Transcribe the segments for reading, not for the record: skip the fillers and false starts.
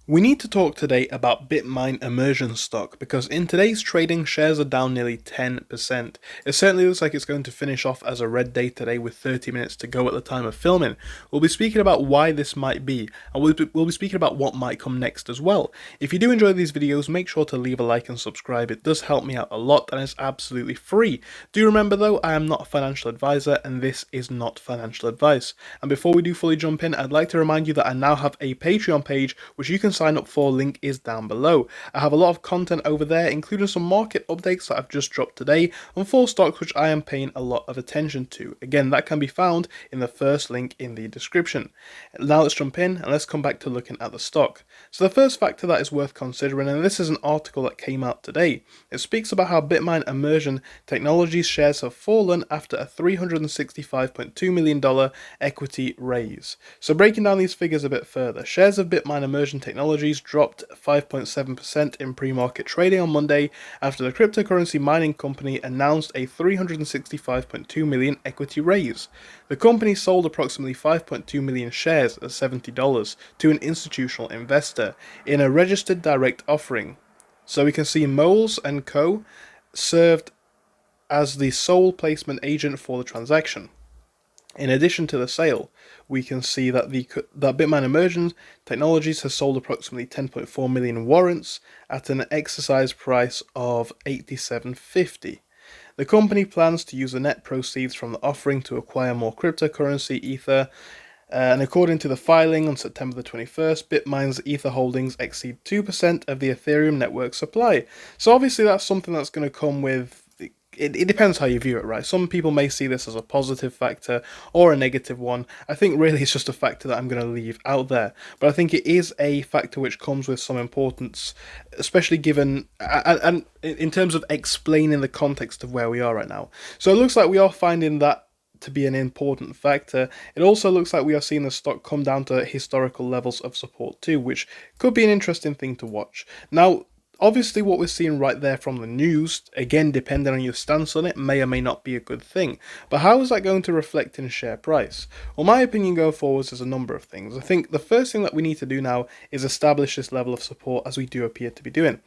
We need to talk today about BitMine Immersion stock because in today's trading, shares are down nearly 10%. It certainly looks like it's going to finish off as a red day today with 30 minutes to go at the time of filming. We'll be speaking about why this might be, and we'll be speaking about what might come next as well. If you do enjoy these videos, make sure to leave a like and subscribe. It does help me out a lot and it's absolutely free. Do remember though, I am not a financial advisor and this is not financial advice. And before we do fully jump in, I'd like to remind you that I now have a Patreon page which you can sign up for. Link is down below. I have a lot of content over there, including some market updates that I've just dropped today on 4 stocks which I am paying a lot of attention to. Again, that can be found in the first link in the description. Now let's jump in and let's come back to looking at the stock. So the first factor that is worth considering, and this is an article that came out today, it speaks about how BitMine Immersion Technologies shares have fallen after a $365.2 million equity raise. So breaking down these figures a bit further, shares of BitMine Immersion Technologies dropped 5.7% in pre-market trading on Monday after the cryptocurrency mining company announced a $365.2 million equity raise. The company sold approximately 5.2 million shares at $70 to an institutional investor in a registered direct offering. So we can see Moles & Co. served as the sole placement agent for the transaction. In addition to the sale, we can see that that BitMine Immersion Technologies has sold approximately 10.4 million warrants at an exercise price of $87.50. The company plans to use the net proceeds from the offering to acquire more cryptocurrency Ether, and according to the filing on September the 21st, BitMine's Ether holdings exceed 2% of the Ethereum network supply. So obviously that's something that's going to come with. It depends how you view it, right? Some people may see this as a positive factor or a negative one. I think really it's just a factor that I'm going to leave out there. But I think it is a factor which comes with some importance, especially given, and in terms of explaining the context of where we are right now. So it looks like we are finding that to be an important factor. It also looks like we are seeing the stock come down to historical levels of support too, which could be an interesting thing to watch. Now, obviously, what we're seeing right there from the news, again, depending on your stance on it, may or may not be a good thing. But how is that going to reflect in share price? Well, my opinion going forwards is a number of things. I think the first thing that we need to do now is establish this level of support, as we do appear to be doing.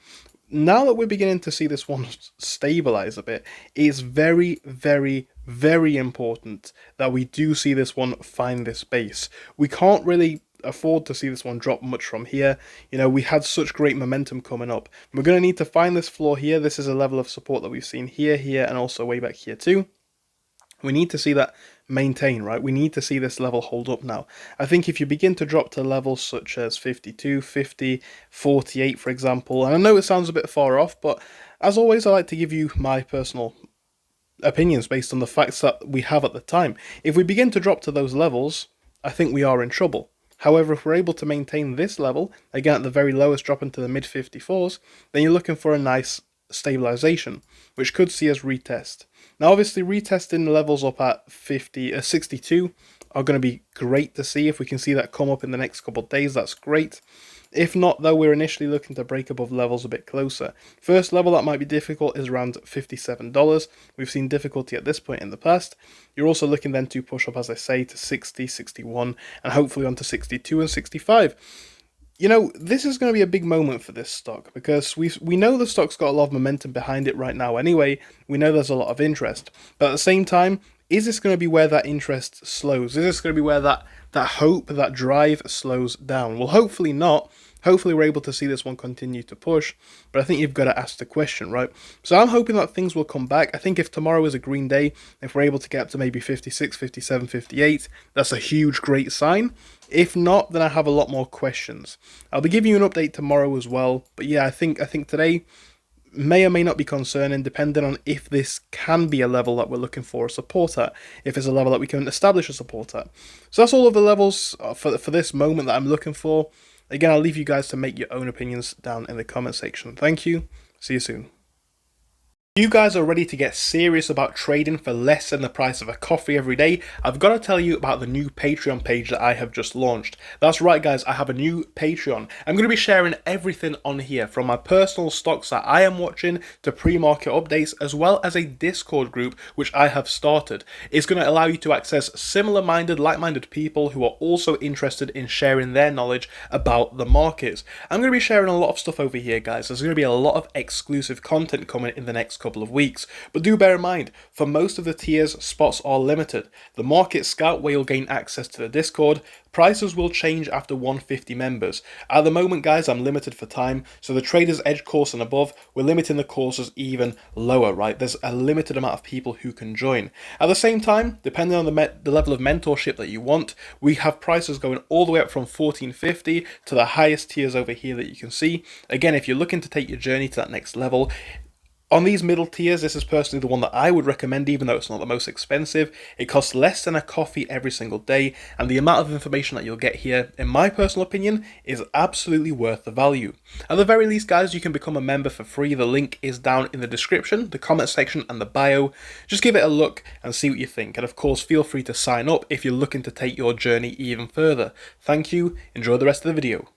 Now that we're beginning to see this one stabilize a bit, it's very, very, very important that we do see this one find this base. We can't really afford to see this one drop much from here. You know, we had such great momentum coming up. We're going to need to find this floor here. This is a level of support that we've seen here, and also way back here too. We need to see that maintain, right? We need to see this level hold up now. I think if you begin to drop to levels such as 52, 50, 48, for example, and I know it sounds a bit far off, but as always, I like to give you my personal opinions based on the facts that we have at the time. If we begin to drop to those levels, I think we are in trouble. However, if we're able to maintain this level, again at the very lowest drop into the mid 54s, then you're looking for a nice stabilization, which could see us retest. Now obviously retesting the levels up at 62 are going to be great to see. If we can see that come up in the next couple of days, that's great. If not, though, we're initially looking to break above levels a bit closer. First level that might be difficult is around $57. We've seen difficulty at this point in the past. You're also looking then to push up, as I say, to 60, 61, and hopefully onto 62 and 65. You know, this is going to be a big moment for this stock because we know the stock's got a lot of momentum behind it right now anyway. We know there's a lot of interest. But at the same time, is this going to be where that interest slows? Is this going to be where that hope, that drive slows down? Well, hopefully not. Hopefully we're able to see this one continue to push, but I think you've got to ask the question, right? So I'm hoping that things will come back. I think if tomorrow is a green day, if we're able to get up to maybe 56, 57, 58, that's a huge, great sign. If not, then I have a lot more questions. I'll be giving you an update tomorrow as well, but yeah, I think today may or may not be concerning, depending on if this can be a level that we're looking for a support at, if it's a level that we can establish a support at. So that's all of the levels for this moment that I'm looking for. Again, I'll leave you guys to make your own opinions down in the comment section. Thank you. See you soon. You guys are ready to get serious about trading for less than the price of a coffee every day? I've got to tell you about the new Patreon page that I have just launched. That's right guys, I have a new Patreon. I'm going to be sharing everything on here, from my personal stocks that I am watching to pre-market updates, as well as a Discord group which I have started. It's going to allow you to access similar-minded, like-minded people who are also interested in sharing their knowledge about the markets. I'm going to be sharing a lot of stuff over here guys. There's going to be a lot of exclusive content coming in the next couple of weeks, but do bear in mind, for most of the tiers, spots are limited. The Market Scout, where you'll gain access to the Discord, prices will change after 150 members. At the moment guys, I'm limited for time, so the Trader's Edge course and above, we're limiting the courses even lower, right? There's a limited amount of people who can join. At the same time, depending on the level of mentorship that you want, we have prices going all the way up from 1450 to the highest tiers over here that you can see. Again, if you're looking to take your journey to that next level, on these middle tiers, this is personally the one that I would recommend, even though it's not the most expensive. It costs less than a coffee every single day, and the amount of information that you'll get here, in my personal opinion, is absolutely worth the value. At the very least, guys, you can become a member for free. The link is down in the description, the comment section, and the bio. Just give it a look and see what you think. And of course, feel free to sign up if you're looking to take your journey even further. Thank you. Enjoy the rest of the video.